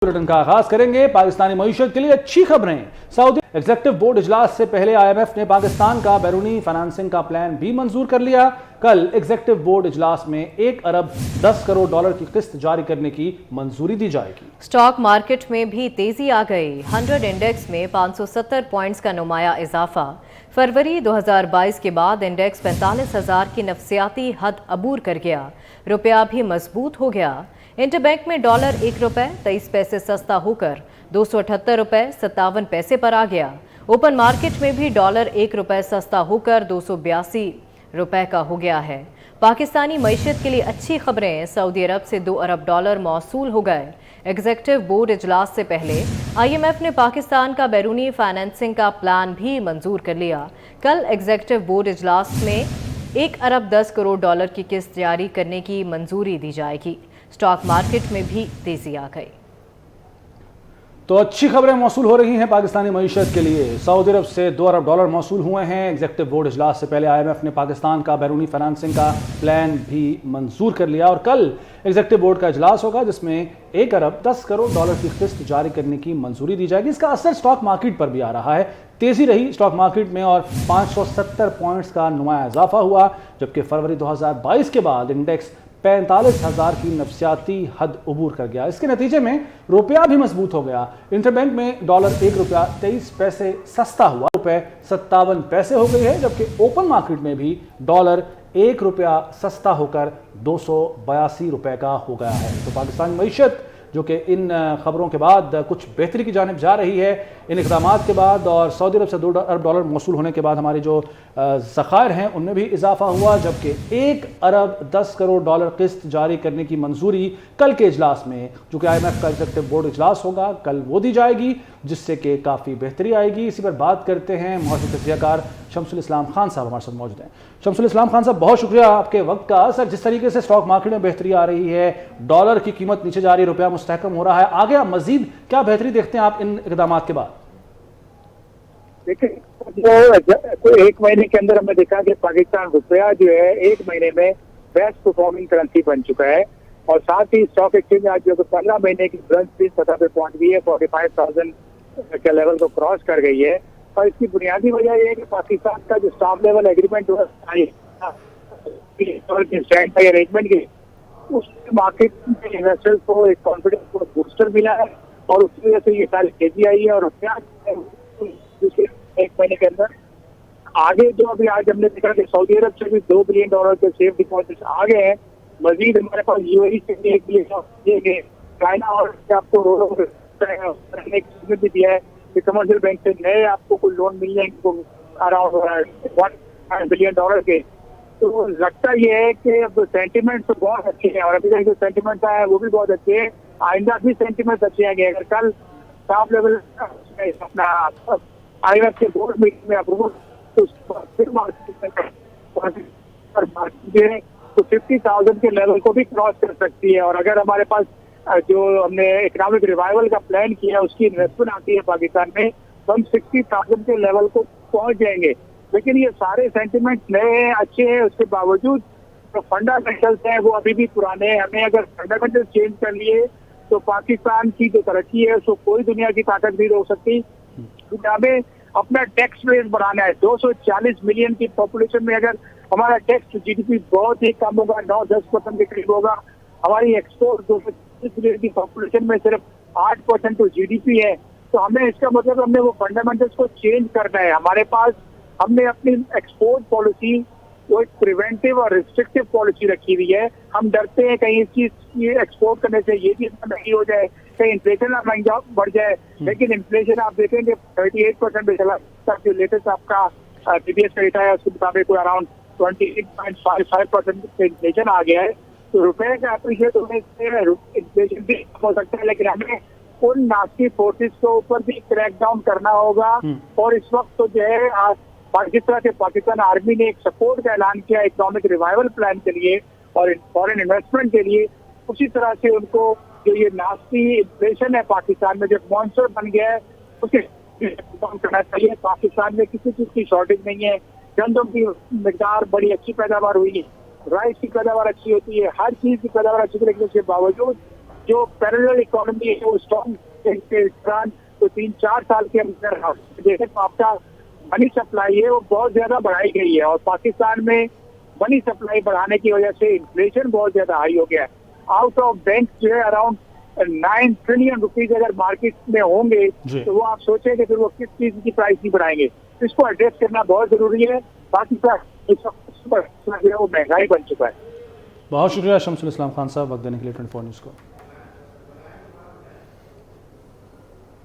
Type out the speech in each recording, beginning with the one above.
Bulletin का आगाज करेंगे। पाकिस्तानी मईशत के लिए अच्छी खबरें। सऊदी एग्जीक्यूटिव बोर्ड इजलास से पहले IMF ने पाकिस्तान का बैरूनी फाइनेंसिंग का प्लान भी मंजूर कर लिया। कल एग्जीक्यूटिव बोर्ड इजलास में 1 अरब 10 करोड़ डॉलर की किस्त जारी करने की मंजूरी दी जाएगी। स्टॉक मार्केट में भी तेजी आ गई। 100 इंडेक्स में 570 पॉइंट्स का नुमाया इजाफा। फरवरी 2022 के बाद इंडेक्स 45,000 की नफसियाती हद अबूर कर गया। रुपया भी मजबूत हो गया। इंटरबैंक में डॉलर 1 रुपए 23 पैसे सस्ता होकर 278 रुपए 57 पैसे पर आ गया। ओपन मार्केट में भी डॉलर 1 रुपए सस्ता होकर 282 रुपए का हो गया है। पाकिस्तानी मईशत के लिए अच्छी खबरें। सऊदी अरब से 2 अरब डॉलर मौसूल हो गए। एग्जीक्यूटिव बोर्ड इजलास से पहले IMF ने पाकिस्तान का बैरूनी फाइनेंसिंग का प्लान भी मंजूर कर लिया। कल एग्जीक्यूटिव बोर्ड इजलास में 1 अरब 10 करोड़ डॉलर की किस्त जारी करने की मंजूरी दी जाएगी। स्टॉक मार्केट में भी तेजी आ गई। तो अच्छी खबरें मौसूल हो रही हैं पाकिस्तानी मईशत के लिए। सऊदी अरब से 2 अरब डॉलर मौसूल हुए हैं। एग्जीक्यूटिव बोर्ड इजलास से पहले IMF ने पाकिस्तान का बैरूनी फाइनेंसिंग का प्लान भी मंजूर कर लिया और कल एग्जीक्यूटिव बोर्ड का इजलास होगा जिसमें 1 अरब 10 करोड़ डॉलर की किस्त जारी करने की मंजूरी दी जाएगी। इसका असर स्टॉक मार्केट पर भी आ रहा है। तेजी रही स्टॉक मार्केट में और 570 पॉइंट्स का नुमाया इजाफा हुआ, जबकि फरवरी 2022 के बाद इंडेक्स 45,000 की नफसियाती हद उबूर कर गया। इसके नतीजे में रुपया भी मजबूत हो गया। इंटरबैंक में डॉलर 1 रुपया 23 पैसे सस्ता हुआ, रुपए 57 पैसे हो गई है, जबकि ओपन मार्केट में भी डॉलर 1 रुपया सस्ता होकर 282 रुपए का हो गया है। तो पाकिस्तानी मईशत जो कि इन खबरों के बाद कुछ बेहतरी की जानिब जा रही है, इन इक़दामात के बाद और सऊदी अरब से 2 अरब डॉलर मौसूल होने के बाद हमारे जो ज़खायर हैं उनमें भी इजाफा हुआ, जबकि 1 अरब 10 करोड़ डॉलर किस्त जारी करने की मंजूरी कल के इजलास में, जो कि IMF का एग्जीक्यूटिव बोर्ड इजलास होगा, कल वो दी जाएगी, जिससे कि काफ़ी बेहतरी आएगी। इसी पर बात करते हैं। मौजूद तज्ज़ियाकार शमसुल इस्लाम खान साहब हमारे साथ मौजूद हैं। शमसुल इस्लाम खान साहब, बहुत शुक्रिया आपके वक्त का। सर, जिस तरीके से स्टॉक मार्केट में बेहतरी आ रही है, डॉलर की कीमत नीचे जा रही है, रुपया मुस्तहकम हो रहा है, आगे मजीद क्या बेहतरी देखते हैं आप इन इक़दामात के बाद? देखिए, जो 1 महीने के अंदर हमने देखा कि पाकिस्तान रुपया जो है 1 महीने में बेस्ट परफॉर्मिंग करेंसी बन चुका है और साथ ही स्टॉक एक्सचेंज आज जो 15 महीने की करंसी सतह पे पहुंच गई है, 45,000 के लेवल को क्रॉस कर गई है। और इसकी बुनियादी वजह यह है कि पाकिस्तान का जो स्टॉक लेवल एग्रीमेंट अरेंजमेंट के उसके मार्केट में इन्वेस्टर्स को एक कॉन्फिडेंस को बूस्टर मिला है और उसकी वजह से ये सारी तेजी आई है। और रुपया 1 महीने के अंदर आगे जो अभी आज हमने देखा कि सऊदी अरब से भी $2 बिलियन के सेफ डिपॉजिट आ गए हैं। मजीद हमारे पास UAE से भी 1 बिलियन, चाइना और आपको रोल ओवर भी दिया है कि कमर्शियल बैंक से नए आपको कोई लोन मिल जाएंगे अराउंड $1 बिलियन के। तो लगता ये है कि अब सेंटिमेंट तो बहुत अच्छे हैं और अभी तक जो सेंटिमेंट आया है वो भी बहुत अच्छे हैं। आइंदा भी सेंटिमेंट अच्छे आएंगे। अगर कल टॉप लेवल अपना IMF के बोर्ड मीटिंग में अप्रूवल तो फिर तो 50,000 के लेवल को भी क्रॉस कर सकती है। और अगर हमारे पास जो हमने इकोनॉमिक रिवाइवल का प्लान किया उसकी इन्वेस्टमेंट आती है पाकिस्तान में, तो हम 60,000 के लेवल को पहुंच जाएंगे। लेकिन ये सारे सेंटिमेंट नए हैं, अच्छे हैं, उसके बावजूद जो फंडामेंटल्स हैं वो अभी भी पुराने हैं। हमें अगर फंडामेंटल चेंज कर लिए तो पाकिस्तान की जो तरक्की है उसको कोई दुनिया की ताकत नहीं रोक सकती। हमें अपना टैक्स बेस बढ़ाना है। 240 मिलियन की पॉपुलेशन में अगर हमारा टैक्स GDP बहुत ही कम होगा, 9-10% के करीब होगा। हमारी एक्सपोर्ट 240 मिलियन की पॉपुलेशन में सिर्फ 8% तो GDP है। तो हमें इसका मतलब हमने वो फंडामेंटल्स को चेंज करना है। हमारे पास हमने अपनी एक्सपोर्ट पॉलिसी वो एक प्रिवेंटिव और रिस्ट्रिक्टिव पॉलिसी रखी हुई है। हम डरते हैं कहीं इस चीज की एक्सपोर्ट करने से ये चीज नहीं हो जाए, कहीं इन्फ्लेशन ना महंगा बढ़ जाए। लेकिन इन्फ्लेशन आप देखेंगे 38% पे चला। जो लेटेस्ट आपका CBS का डेटा है उसके मुताबिक अराउंड 28.55% इन्फ्लेशन आ गया है। तो रुपए का अप्रिशिएट होने से इन्फ्लेशन भी हो सकता है, लेकिन हमें उन नास्टी फोर्सेस के ऊपर भी क्रैक डाउन करना होगा। और इस वक्त तो जो है जिस तरह से पाकिस्तान आर्मी ने एक सपोर्ट का ऐलान किया इकोनॉमिक रिवाइवल प्लान के लिए और फॉरेन इन्वेस्टमेंट के लिए, उसी तरह से उनको जो ये नास्टी इन्फ्लेशन है पाकिस्तान में जो मॉन्स्टर बन गया है उसे कम करना चाहिए। पाकिस्तान में किसी चीज की शॉर्टेज नहीं है। गंदम की मिकदार बड़ी अच्छी पैदावार हुई है, राइस की पैदावार अच्छी होती है, हर चीज की पैदावार अच्छी, लेकिन उसके बावजूद जो पैरेलल इकोनॉमी है वो स्ट्रॉन्ग के दौरान तो 3-4 साल के अंदर जैसे आपका मनी सप्लाई है वो बहुत ज्यादा बढ़ाई गई है, और पाकिस्तान में मनी सप्लाई बढ़ाने की वजह से इन्फ्लेशन बहुत ज्यादा हाई हो गया है। आउट ऑफ बैंक जो है अराउंड 9 ट्रिलियन रुपीज अगर मार्केट में होंगे तो वो आप सोचें कि फिर वो किस चीज की प्राइस नहीं बढ़ाएंगे। इसको एड्रेस करना बहुत जरूरी है। पाकिस्तान वो महंगाई बन चुका है। बहुत शुक्रिया शमसुल इस्लाम खान साहब वक्त देने के लिए 24 न्यूज़ को।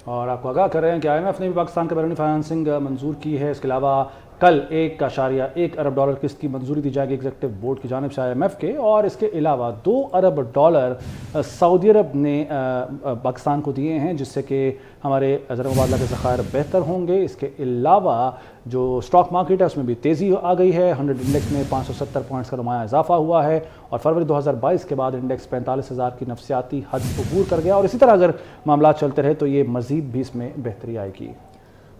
और आपको आगाह कर रहे हैं कि IMF ने भी पाकिस्तान का बैरूनी फाइनेंसिंग मंजूर की है। इसके अलावा कल 1.1 अरब डॉलर किस्त की मंजूरी दी जाएगी एग्जीक्यूटिव बोर्ड की जानिब से IMF के, और इसके अलावा 2 अरब डॉलर सऊदी अरब ने पाकिस्तान को दिए हैं, जिससे कि हमारे ज़र मुबादला के ज़खायर बेहतर होंगे। इसके अलावा जो स्टॉक मार्केट है उसमें भी तेज़ी आ गई है। 100 इंडेक्स में 570 पॉइंट्स का नुमाया इजाफा हुआ है, और फरवरी 2022 के बाद इंडेक्स 45,000 की नफसियाती हद अबूर कर गया, और इसी तरह अगर मामला चलते रहे तो ये मज़ीद भी इसमें बेहतरी आएगी।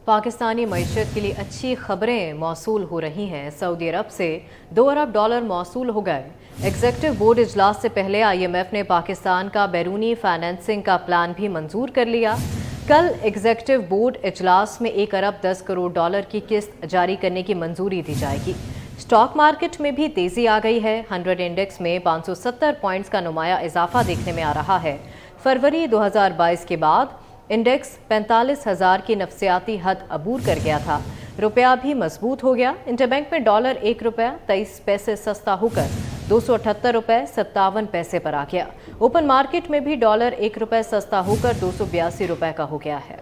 पाकिस्तानी मईशत के लिए अच्छी खबरें मौसूल हो रही हैं। सऊदी अरब से 2 अरब डॉलर मौसूल हो गए। एग्जीक्यूटिव बोर्ड इजलास से पहले IMF ने पाकिस्तान का बैरूनी फाइनेंसिंग का प्लान भी मंजूर कर लिया। कल एग्जीक्यूटिव बोर्ड इजलास में 1 अरब 10 करोड़ डॉलर की किस्त जारी करने की मंजूरी दी जाएगी। स्टॉक मार्केट में भी तेजी आ गई है। 100 इंडेक्स में 570 पॉइंट्स का नुमाया इजाफा देखने में आ रहा है। फरवरी 2022 के बाद इंडेक्स 45,000 की नफसियाती हद अबूर कर गया था। रुपया भी मजबूत हो गया। इंटरबैंक में डॉलर 1 रुपया 23 पैसे सस्ता होकर 278 रुपये 57 पैसे पर आ गया। ओपन मार्केट में भी डॉलर 1 रुपये सस्ता होकर 282 रुपये का हो गया है।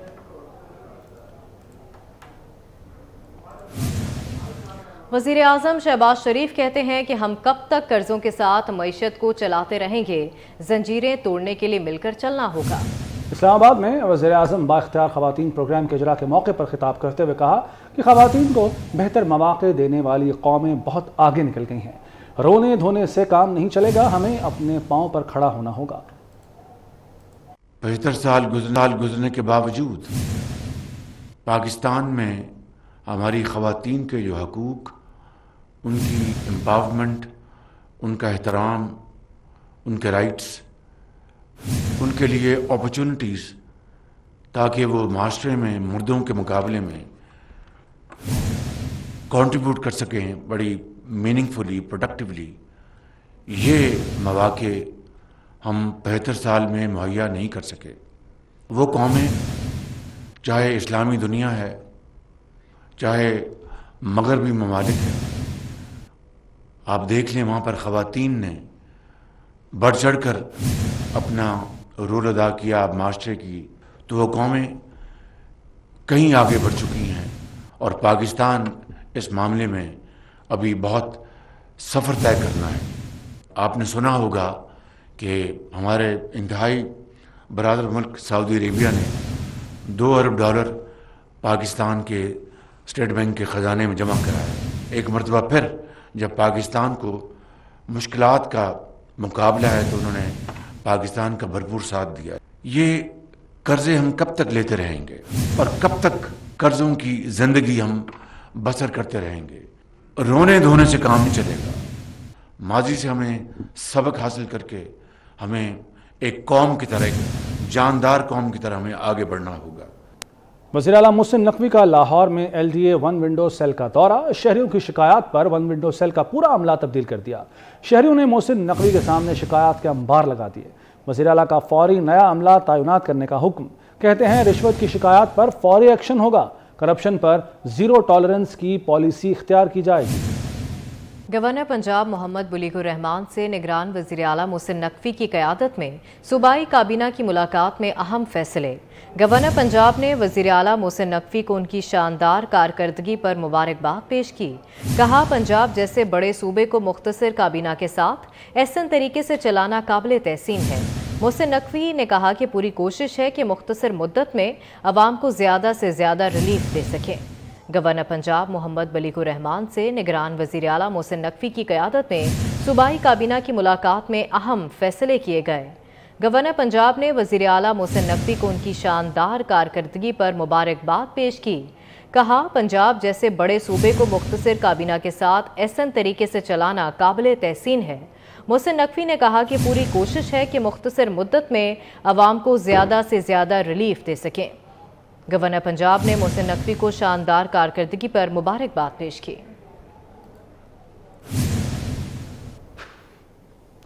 वज़ीर आज़म शहबाज शरीफ कहते हैं कि हम कब तक कर्जों के साथ मईशत को चलाते रहेंगे, जंजीरें तोड़ने के लिए मिलकर चलना होगा। इस्लामाबाद में वज़ीर आज़म बाइख्तियार ख़वातीन प्रोग्राम के इजरा के मौके पर खिताब करते हुए कहा कि ख़वातीन को बेहतर मौक़े देने वाली कौमें बहुत आगे निकल गई हैं। रोने धोने से काम नहीं चलेगा, हमें अपने पाँव पर खड़ा होना होगा। 75 साल गुजरने के बावजूद पाकिस्तान में हमारी ख़वातीन के जो हकूक़, उनकी एम्पावरमेंट, उनका एहतराम, उनके राइट्स, उनके लिए अपॉर्चुनिटीज़, ताकि वो माशरे में मर्दों के मुकाबले में कंट्रीब्यूट कर सकें बड़ी मीनिंगफुली, प्रोडक्टिवली, ये मौक़े हम 75 साल में मुहैया नहीं कर सके। वो कौमें, चाहे इस्लामी दुनिया है, चाहे मगरबी ममालिक है, आप देख लें वहाँ पर ख़वातीन ने बढ़ चढ़ कर अपना रोल अदा किया माशरे की, तो वो कौमें कहीं आगे बढ़ चुकी हैं, और पाकिस्तान इस मामले में अभी बहुत सफ़र तय करना है। आपने सुना होगा कि हमारे इंतहाई बरादर मुल्क सऊदी अरेबिया ने 2 अरब डॉलर पाकिस्तान के स्टेट बैंक के ख़जाने में जमा कराया। एक मरतबा फिर जब पाकिस्तान को मुश्किलात का मुकाबला है तो उन्होंने पाकिस्तान का भरपूर साथ दिया। ये कर्ज़े हम कब तक लेते रहेंगे, और कब तक कर्ज़ों की ज़िंदगी हम बसर करते रहेंगे? रोने धोने से काम नहीं चलेगा। माजी से हमें सबक हासिल करके हमें एक कौम की तरह, एक जानदार कौम की तरह हमें आगे बढ़ना होगा। वज़ीर आला मोहसिन नकवी का लाहौर में LDA 1 विंडो सेल का दौरा। शहरियों की शिकायत पर 1 विंडो सेल का पूरा अमला तब्दील कर दिया। शहरियों ने मोहसिन नकवी के सामने शिकायत के अंबार लगा दिए। वज़ीर आला का फौरी नया अमला तैनात करने का हुक्म। कहते हैं रिश्वत की शिकायत पर फौरी एक्शन होगा। करप्शन पर 0 टॉलरेंस की पॉलिसी इख्तियार की जाएगी। गवर्नर पंजाब मोहम्मद बुलीगुर रहमान से निगरान वज़ीर आला मोहसिन नकवी की क़यादत में सूबाई काबीना की मुलाकात में अहम फैसले। गवर्नर पंजाब ने वज़ीर आला मोहसिन नकवी को उनकी शानदार कारकर्दगी पर मुबारकबाद पेश की। कहा पंजाब जैसे बड़े सूबे को मुख्तसर काबीना के साथ एहसन तरीके से चलाना काबिल तहसीन है। मोहसिन नकवी ने कहा कि पूरी कोशिश है कि मुख्तसर मुद्दत में अवाम को ज़्यादा से ज़्यादा रिलीफ दे सकें। गवर्नर पंजाब मोहम्मद बुलीगुर रहमान से निगरान वज़ीर आला मोहसिन नकवी की क़यादत में सूबाई काबीना की मुलाकात में अहम फैसले किए गए। गवर्नर पंजाब ने वज़ीर आला मोहसिन नकवी को उनकी शानदार कारकर्दगी पर मुबारकबाद पेश की। कहा पंजाब जैसे बड़े सूबे को मुख्तसर काबीना के साथ एहसन तरीके से चलाना काबिल तहसीन है। محسن نقوی نے کہا کہ پوری کوشش ہے کہ مختصر مدت میں عوام کو زیادہ سے زیادہ ریلیف دے سکیں۔ گورنر پنجاب نے محسن نقوی کو شاندار کارکردگی پر مبارکباد پیش کی۔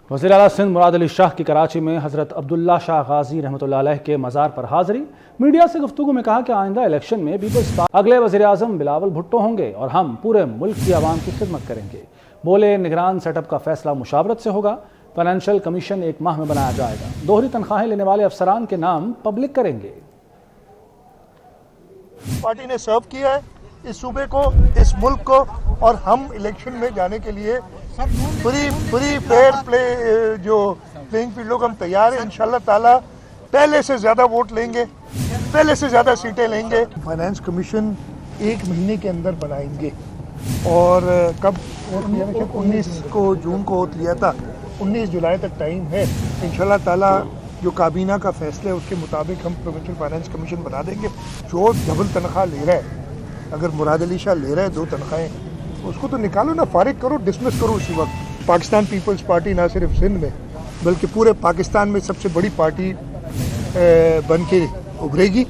وزیر اعلیٰ سندھ مراد علی شاہ کی کراچی میں حضرت عبداللہ شاہ غازی رحمۃ اللہ علیہ کے مزار پر حاضری۔ میڈیا سے گفتگو میں کہا کہ آئندہ الیکشن میں پیپلز پارٹی اگلے وزیر اعظم بلاول بھٹو ہوں گے اور ہم پورے ملک کی عوام کی خدمت کریں گے۔ بولے نگران سیٹ اپ کا فیصلہ مشاورت سے ہوگا، فائنینشیل کمیشن 1 ماہ میں بنایا جائے گا، دوہری تنخواہیں لینے والے افسران کے نام پبلک کریں گے۔ پارٹی نے سرو کیا ہے اس صوبے کو، اس ملک کو، اور ہم الیکشن میں جانے کے لیے فری فیئر پلے جو پلینگ فیلڈ لوگ ہم تیار ہیں۔ انشاءاللہ تعالی پہلے سے زیادہ ووٹ لیں گے، پہلے سے زیادہ سیٹیں لیں گے۔ فائنانس کمیشن 1 مہینے کے اندر بنائیں گے، اور کب 19 جون کو ووٹ لیا تھا، 19 جولائی تک ٹائم ہے۔ انشاءاللہ تعالی جو کابینہ کا فیصلہ ہے اس کے مطابق ہم پروونشل فائنانس کمیشن بنا دیں گے۔ جو ڈبل تنخواہ لے رہا ہے، اگر مراد علی شاہ لے رہا ہے 2 تنخواہیں، اس کو تو نکالو نا، فارغ کرو، ڈسمس کرو اسی وقت۔ پاکستان پیپلز پارٹی نہ صرف سندھ میں بلکہ پورے پاکستان میں سب سے بڑی پارٹی بن کے ابھرے گی،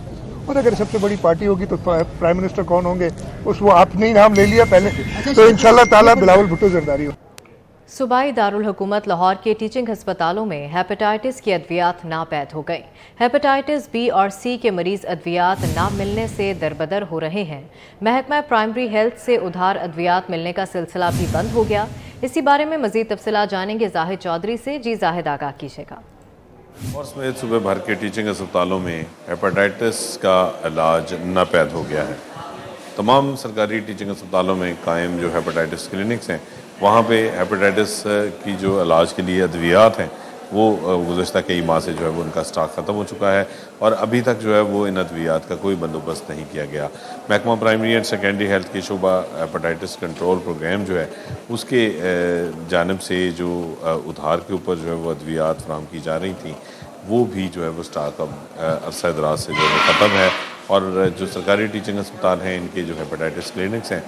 اور اگر سب سے بڑی پارٹی ہوگی تو پرائم منسٹر کون ہوں گے، وہ آپ نے ہی نام لے لیا پہلے، تو انشاءاللہ تعالی بلاول بھٹو زرداری ہو۔ صوبائی دارالحکومت لاہور کے ٹیچنگ ہسپتالوں میں ہیپاٹائٹس کی ادویات ناپید ہو گئی۔ ہیپاٹائٹس بی اور سی کے مریض ادویات نہ ملنے سے دربدر ہو رہے ہیں۔ محکمہ پرائمری ہیلتھ سے ادھار ادویات ملنے کا سلسلہ بھی بند ہو گیا۔ اسی بارے میں مزید تفصیلات جانیں گے زاہد چودھری سے۔ جی زاہد، آگاہ کیجیے گا۔ اور سمیت صوبے بھر کے ٹیچنگ ہسپتالوں میں ہیپاٹائٹس کا علاج ناپید ہو گیا ہے۔ تمام سرکاری ٹیچنگ ہسپتالوں میں قائم جو ہیپاٹائٹس کلینکس ہیں، وہاں پہ ہیپاٹائٹس کی جو علاج کے لیے ادویات ہیں وہ گزشتہ کئی ماہ سے جو ہے وہ ان کا سٹاک ختم ہو چکا ہے، اور ابھی تک جو ہے وہ ان ادویات کا کوئی بندوبست نہیں کیا گیا۔ محکمہ پرائمری اینڈ سیکنڈری ہیلتھ کے شعبہ ہیپاٹائٹس کنٹرول پروگرام جو ہے اس کے جانب سے جو ادھار کے اوپر جو ہے وہ ادویات فراہم کی جا رہی تھیں، وہ بھی جو ہے وہ سٹاک اب عرصہ دراز سے جو ہے وہ ختم ہے، اور جو سرکاری ٹیچنگ ہسپتال ہیں ان کے جو ہیپاٹائٹس کلینکس ہیں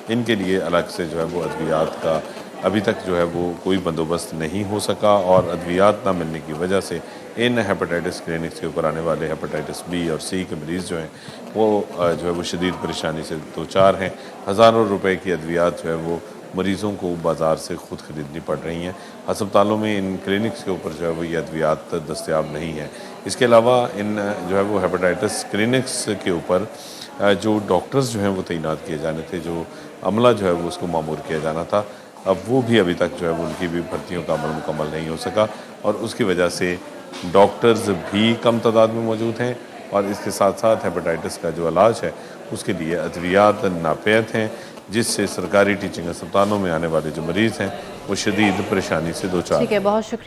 ان کے لیے الگ سے جو ہے وہ ادویات کا ابھی تک جو ہے وہ کوئی بندوبست نہیں ہو سکا، اور ادویات نہ ملنے کی وجہ سے ان ہیپاٹائٹس کلینکس کے اوپر آنے والے ہیپاٹائٹس بی اور سی کے مریض جو ہیں وہ جو ہے وہ شدید پریشانی سے دوچار ہیں۔ ہزاروں روپے کی ادویات جو ہے وہ مریضوں کو بازار سے خود خریدنی پڑ رہی ہیں۔ ہسپتالوں میں ان کلینکس کے اوپر جو ہے وہ یہ ادویات دستیاب نہیں ہیں۔ اس کے علاوہ ان جو ہے وہ ہیپاٹائٹس کلینکس کے اوپر جو ڈاکٹرز جو ہیں وہ تعینات کیے جانے تھے، جو عملہ جو ہے وہ اس کو مامور کیا جانا تھا، اب وہ بھی ابھی تک جو ہے وہ ان کی بھی بھرتیوں کا عمل مکمل نہیں ہو سکا، اور اس کی وجہ سے ڈاکٹرز بھی کم تعداد میں موجود ہیں، اور اس کے ساتھ ساتھ ہیپاٹائٹس کا جو علاج ہے اس کے لیے ادویات ناپید ہیں، جس سے سرکاری ٹیچنگ ہسپتالوں میں آنے والے جو مریض ہیں وہ شدید پریشانی سے دوچار ہیں۔ ٹھیک ہے، بہت شکریہ۔